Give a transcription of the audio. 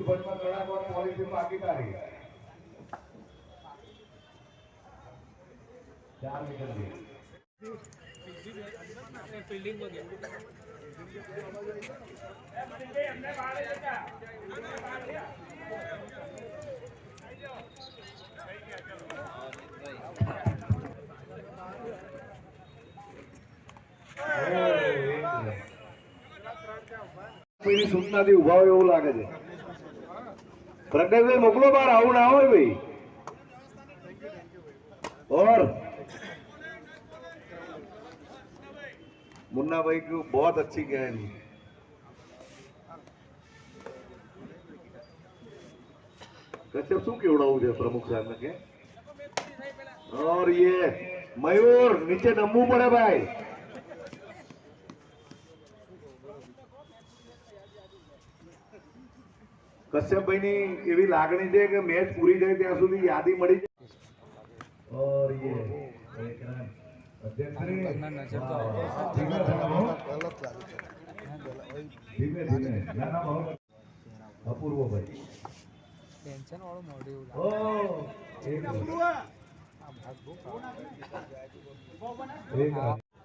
દુપટ્ટામાં કડાકોર policy ભાગીદારી 4 metre થી fielding માં ગયો એમને બારે જતા પેલી સૂચનાથી ઉભા હોય એવું લાગે છે પ્રજ્ઞેશભાઈ મોકલો બાર આવું ના હોય ભાઈ और मुन्ना भाई की बहुत अच्छी गहरी कश्यप शू केवड़ाવું છે प्रमुख साहब ने के और ये मयूर नीचे नमવું પડે भाई कश्यप भाई ની એવી લાગણી છે કે મેચ પૂરી થાય ત્યાં સુધી યાદી મળી જાય और ये एक रन धीमे धीमे गाना बहुत अपूर्व भाई टेंशन वालों मॉड्यूल ओ एक आउट